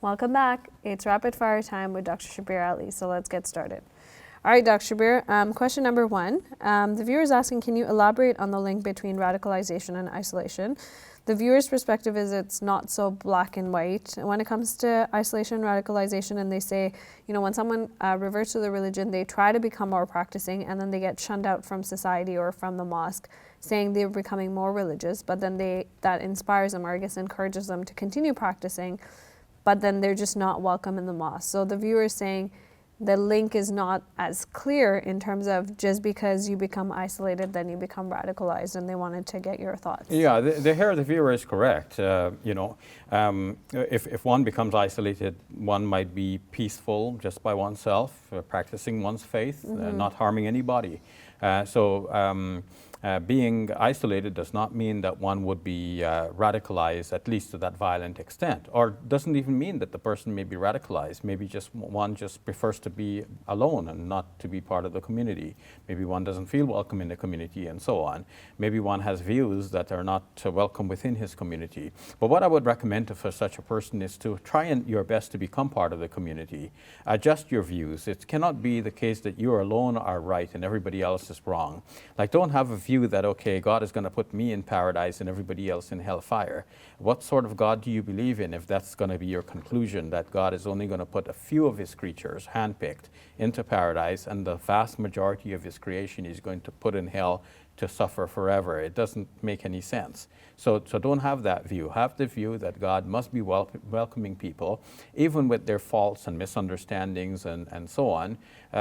Welcome back. It's rapid fire time with Dr. Shabir Ali, so let's get started. All right, Dr. Shabir, question number one. The viewer is asking, can you elaborate on the link between radicalization and isolation? The viewer's perspective is it's not so black and white when it comes to isolation and radicalization, and they say, when someone reverts to the religion, they try to become more practicing, and then they get shunned out from society or from the mosque, saying they're becoming more religious, but then that inspires them, or I guess encourages them to continue practicing, but then they're just not welcome in the mosque. So the viewer is saying the link is not as clear in terms of just because you become isolated, then you become radicalized, and they wanted to get your thoughts. Yeah, the viewer is correct. If one becomes isolated, one might be peaceful just by oneself, practicing one's faith, not harming anybody. Being isolated does not mean that one would be radicalized, at least to that violent extent, or doesn't even mean that the person may be radicalized. Maybe one just prefers to be alone and not to be part of the community. Maybe one doesn't feel welcome in the community and so on. Maybe one has views that are not welcome within his community. But what I would recommend for such a person is to try your best to become part of the community. Adjust your views. It cannot be the case that you alone are right and everybody else is wrong. Like, don't have a view that, okay, God is going to put me in paradise and everybody else in hellfire. What sort of God do you believe in if that's going to be your conclusion, that God is only going to put a few of his creatures, handpicked, into paradise, and the vast majority of his creation is going to put in hell to suffer forever? It doesn't make any sense. So don't have that view. Have the view that God must be welcoming people, even with their faults and misunderstandings and so on,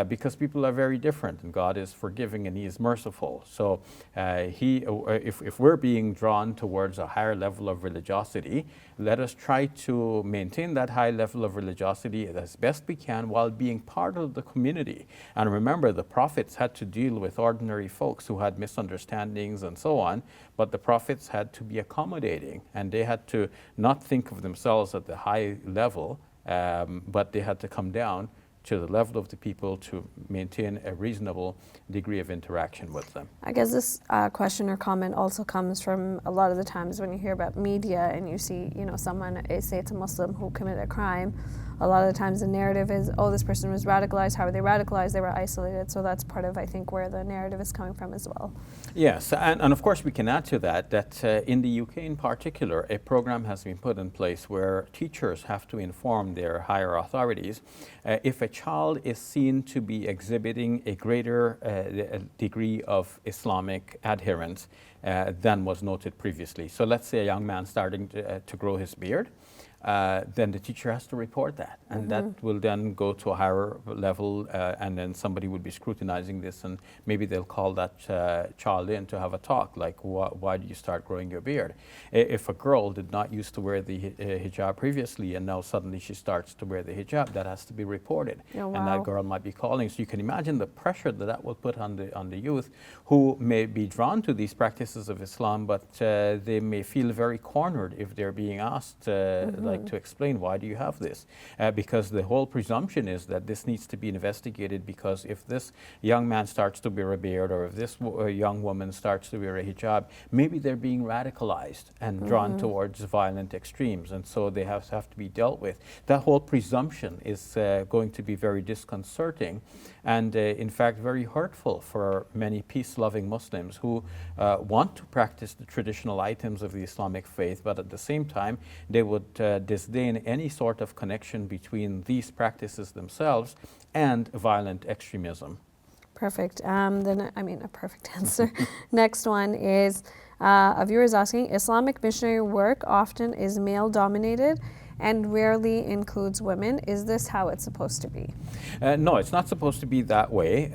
because people are very different, and God is forgiving and he is merciful. So if we're being drawn towards a higher level of religiosity, let us try to maintain that high level of religiosity as best we can while being part of the community. And remember, the prophets had to deal with ordinary folks who had misunderstandings and so on, but the prophets had to be accommodating, and they had to not think of themselves at the high level, but they had to come down to the level of the people to maintain a reasonable degree of interaction with them. I guess this question or comment also comes from a lot of the times when you hear about media and you see, someone, say it's a Muslim who committed a crime, a lot of the times the narrative is, oh, this person was radicalized. How were they radicalized? They were isolated. So that's part of, I think, where the narrative is coming from as well. Yes, and of course we can add to that in the UK in particular, a program has been put in place where teachers have to inform their higher authorities if a child is seen to be exhibiting a greater degree of Islamic adherence than was noted previously. So let's say a young man starting to grow his beard. Then the teacher has to report that, and that will then go to a higher level, and then somebody will be scrutinizing this, and maybe they'll call that child in to have a talk, like, why do you start growing your beard? If a girl did not used to wear the hijab previously, and now suddenly she starts to wear the hijab, that has to be reported. Oh, wow. And that girl might be calling. So you can imagine the pressure that will put on the youth, who may be drawn to these practices of Islam, but they may feel very cornered if they're being asked to explain, why do you have this? Because the whole presumption is that this needs to be investigated, because if this young man starts to wear a beard, or if this young woman starts to wear a hijab, maybe they're being radicalized and drawn towards violent extremes, and so they have to be dealt with. That whole presumption is going to be very disconcerting and in fact very hurtful for many peace-loving Muslims who want to practice the traditional items of the Islamic faith, but at the same time they would disdain any sort of connection between these practices themselves and violent extremism. Perfect. A perfect answer. Next one is a viewer is asking, Islamic missionary work often is male-dominated and rarely includes women. Is this how it's supposed to be? No, it's not supposed to be that way.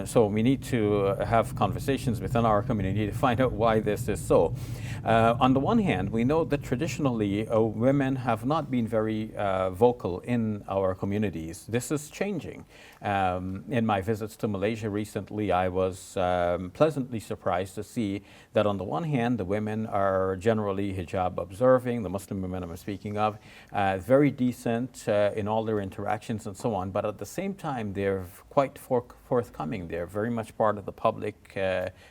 So we need to have conversations within our community to find out why this is so. On the one hand, we know that traditionally women have not been very vocal in our communities. This is changing. In my visits to Malaysia recently, I was pleasantly surprised to see that on the one hand, the women are generally hijab observing, the Muslim women I'm speaking of, very decent in all their interactions and so on, but at the same time they're quite forthcoming. They're very much part of the public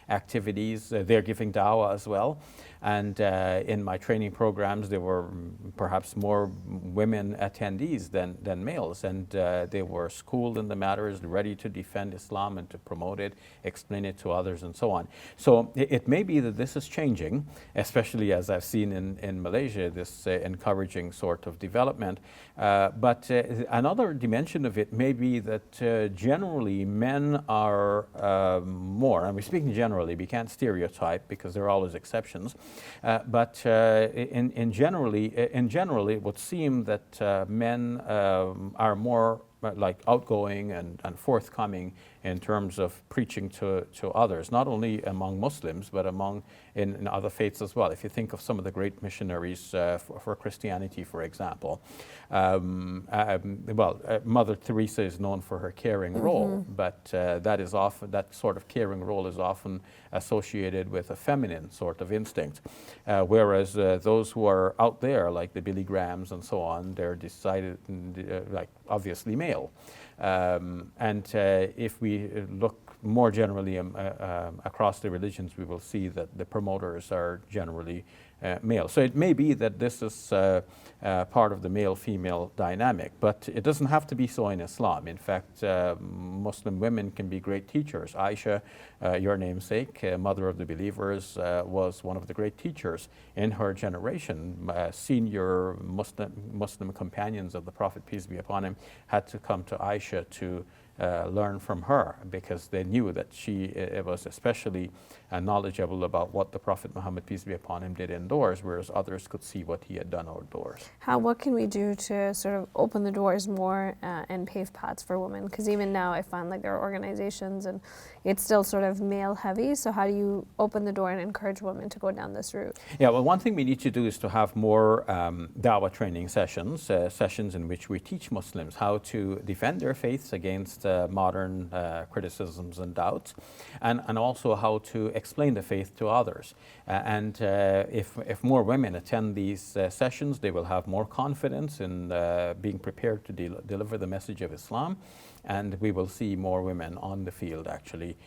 activities. They're giving dawah as well. And in my training programs, there were perhaps more women attendees than males, and they were schooled in the matters, ready to defend Islam and to promote it, explain it to others, and so on. So it may be that this is changing, especially as I've seen in Malaysia, this encouraging sort of development. But another dimension of it may be that generally men are more, and we're speaking generally, we can't stereotype because there are always exceptions, but in general, it would seem that men are more like outgoing and forthcoming in terms of preaching to others, not only among Muslims, but in other faiths as well. If you think of some of the great missionaries for Christianity, for example, Mother Teresa is known for her caring role, but that sort of caring role is often associated with a feminine sort of instinct, whereas those who are out there, like the Billy Grahams and so on, they're decided, like obviously male. If we look more generally across the religions, we will see that the promoters are generally male. So it may be that this is part of the male-female dynamic, but it doesn't have to be so in Islam. In fact, Muslim women can be great teachers. Aisha, your namesake, mother of the believers, was one of the great teachers in her generation. Senior Muslim companions of the Prophet, peace be upon him, had to come to Aisha to learn from her because they knew that she was especially knowledgeable about what the Prophet Muhammad, peace be upon him, did indoors, whereas others could see what he had done outdoors. What can we do to sort of open the doors more and pave paths for women? Because even now I find like there are organizations and it's still sort of male heavy. So how do you open the door and encourage women to go down this route? Yeah, well, one thing we need to do is to have more dawah training sessions, sessions in which we teach Muslims how to defend their faiths against modern criticisms and doubts, and also how to explain the faith to others. If more women attend these sessions, they will have more confidence in being prepared to deliver the message of Islam, and we will see more women on the field actually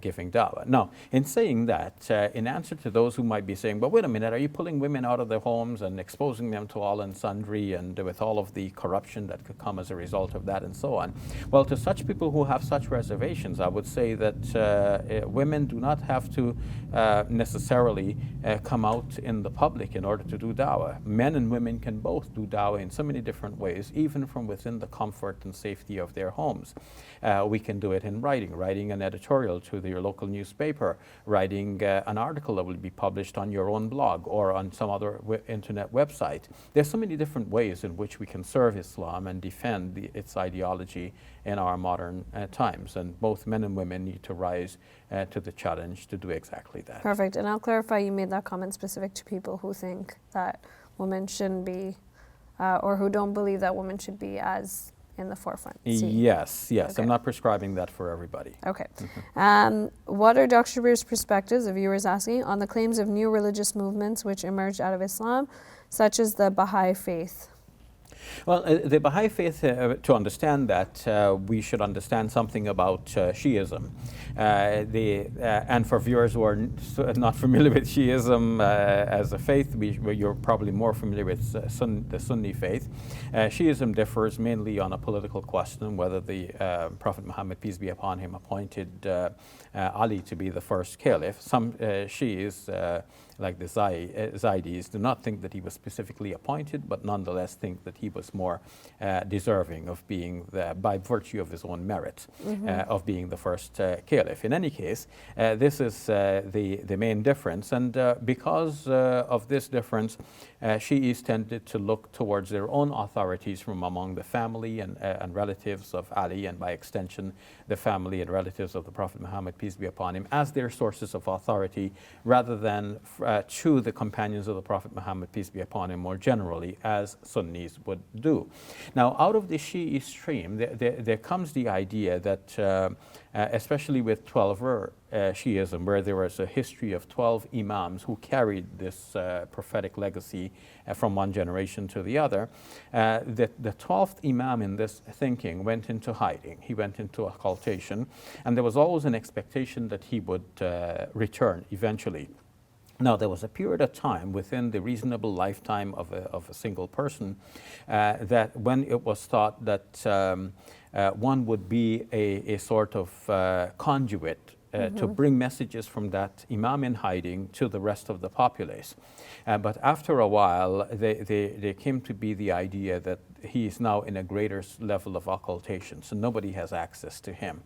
giving dawah. Now, in saying that, in answer to those who might be saying, but wait a minute, are you pulling women out of their homes and exposing them to all and sundry and with all of the corruption that could come as a result of that and so on? Well, to such people who have such reservations, I would say that women do not have to necessarily come out in the public in order to do dawah. Men and women can both do dawah in so many different ways, even from within the comfort and safety of their homes. We can do it in writing an editorial to your local newspaper, writing an article that will be published on your own blog or on some other internet website. There's so many different ways in which we can serve Islam and defend its ideology in our modern times, and both men and women need to rise to the challenge to do exactly that. Perfect. And I'll clarify, you made that comment specific to people who think that women shouldn't be or who don't believe that women should be as in the forefront. Yes. Okay. I'm not prescribing that for everybody. Okay. What are Dr. Shabir's perspectives, a viewer is asking, on the claims of new religious movements which emerged out of Islam, such as the Baha'i faith? Well, the Baha'i faith, to understand that, we should understand something about Shiism. And for viewers who are not familiar with Shiism as a faith, you're probably more familiar with the Sunni faith. Shiism differs mainly on a political question, whether the Prophet Muhammad, peace be upon him, appointed Ali to be the first caliph. Some Shiis, like the Zaydis, do not think that he was specifically appointed, but nonetheless think that he was more deserving of being, by virtue of his own merit, of being the first caliph. In any case, this is the main difference, and because of this difference, Shiis tended to look towards their own authorities from among the family and relatives of Ali, and by extension, the family and relatives of the Prophet Muhammad, peace be upon him, as their sources of authority, rather than to the companions of the Prophet Muhammad, peace be upon him, more generally, as Sunnis would do. Now, out of the Shi'i stream, there comes the idea that, especially with 12er Shiism, where there was a history of 12 imams who carried this prophetic legacy from one generation to the other, that the 12th imam in this thinking went into hiding. He went into occultation, and there was always an expectation that he would return eventually. Now, there was a period of time within the reasonable lifetime of a single person that when it was thought that one would be a sort of conduit to bring messages from that imam in hiding to the rest of the populace. But after a while, they came to be the idea that he is now in a greater level of occultation, so nobody has access to him.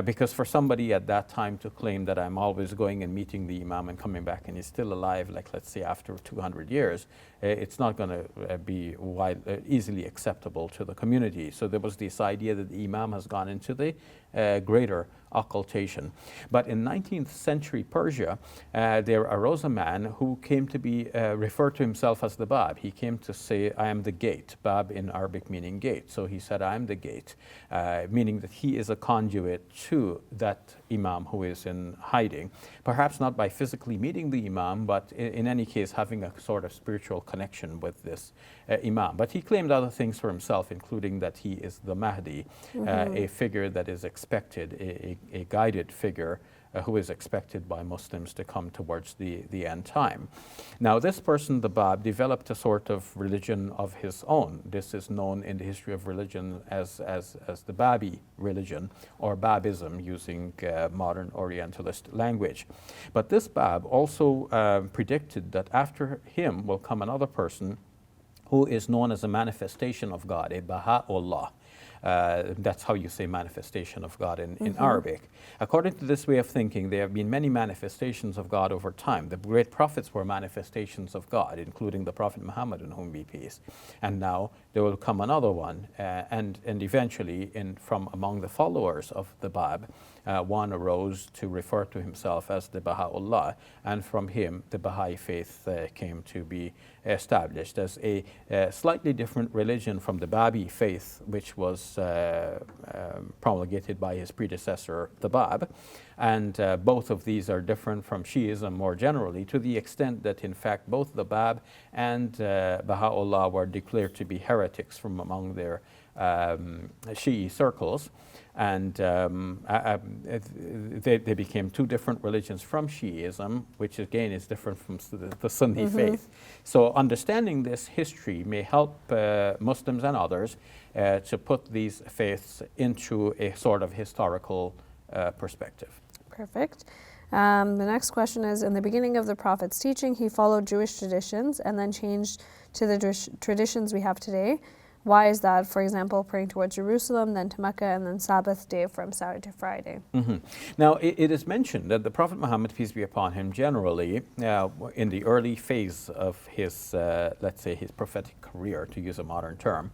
Because for somebody at that time to claim that I'm always going and meeting the imam and coming back and he's still alive, like let's say after 200 years, it's not going to be easily acceptable to the community. So there was this idea that the imam has gone into the greater occultation. But in 19th century Persia, there arose a man who came to be referred to himself as the Bab. He came to say, I am the gate, Bab in Arabic meaning gate. So he said, I am the gate, meaning that he is a conduit to that imam who is in hiding. Perhaps not by physically meeting the imam, but in any case having a sort of spiritual connection with this imam. But he claimed other things for himself, including that he is the Mahdi, a figure that is expected, a guided figure who is expected by Muslims to come towards the end time. Now, this person, the Bab, developed a sort of religion of his own. This is known in the history of religion as the Babi religion, or Babism, using modern Orientalist language. But this Bab also predicted that after him will come another person who is known as a manifestation of God, a Baha'u'llah. That's how you say manifestation of God in Arabic. According to this way of thinking, there have been many manifestations of God over time. The great prophets were manifestations of God, including the Prophet Muhammad, on whom be peace. And now there will come another one, and eventually from among the followers of the Bab, one arose to refer to himself as the Baha'u'llah, and from him the Baha'i faith came to be established as a slightly different religion from the Babi faith, which was promulgated by his predecessor, the Bab. And both of these are different from Shi'ism more generally, to the extent that in fact both the Bab and Baha'u'llah were declared to be heretics from among their Shi'i circles. And they became two different religions from Shi'ism, which again is different from the Sunni faith. So understanding this history may help Muslims and others to put these faiths into a sort of historical perspective. Perfect. The next question is, in the beginning of the Prophet's teaching, he followed Jewish traditions and then changed to the traditions we have today. Why is that? For example, praying towards Jerusalem, then to Mecca, and then Sabbath day from Saturday to Friday. Now, it is mentioned that the Prophet Muhammad, peace be upon him, generally, in the early phase of his, let's say, his prophetic career, to use a modern term,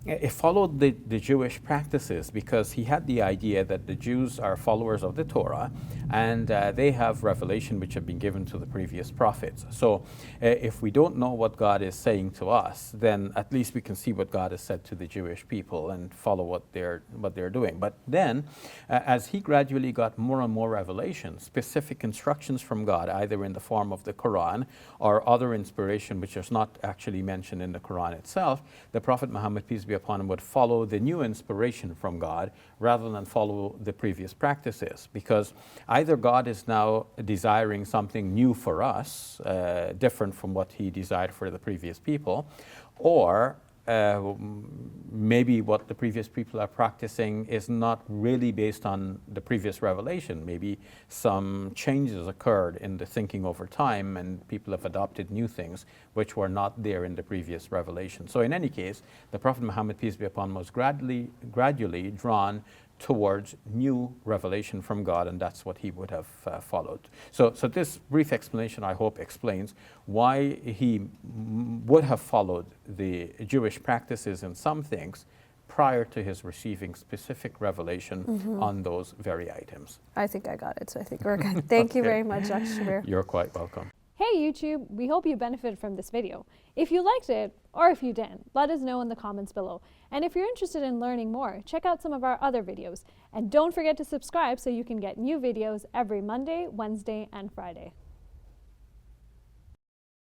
it followed the Jewish practices, because he had the idea that the Jews are followers of the Torah, and they have revelation which have been given to the previous prophets. So if we don't know what God is saying to us, then at least we can see what God has said to the Jewish people and follow what they're doing. But then, as he gradually got more and more revelation, specific instructions from God, either in the form of the Quran or other inspiration which is not actually mentioned in the Quran itself, the Prophet Muhammad, peace be upon him, would follow the new inspiration from God rather than follow the previous practices, because either God is now desiring something new for us, different from what he desired for the previous people, or maybe what the previous people are practicing is not really based on the previous revelation. Maybe some changes occurred in the thinking over time, and people have adopted new things which were not there in the previous revelation. So in any case, the Prophet Muhammad, peace be upon him, was gradually drawn towards new revelation from God, and that's what he would have followed. So this brief explanation, I hope, explains why he would have followed the Jewish practices in some things prior to his receiving specific revelation on those very items. I think I got it, so I think we're good. Thank you very much, Dr. Shabir. You're quite welcome. Hey YouTube, we hope you benefited from this video. If you liked it, or if you didn't, let us know in the comments below. And if you're interested in learning more, check out some of our other videos. And don't forget to subscribe so you can get new videos every Monday, Wednesday, and Friday.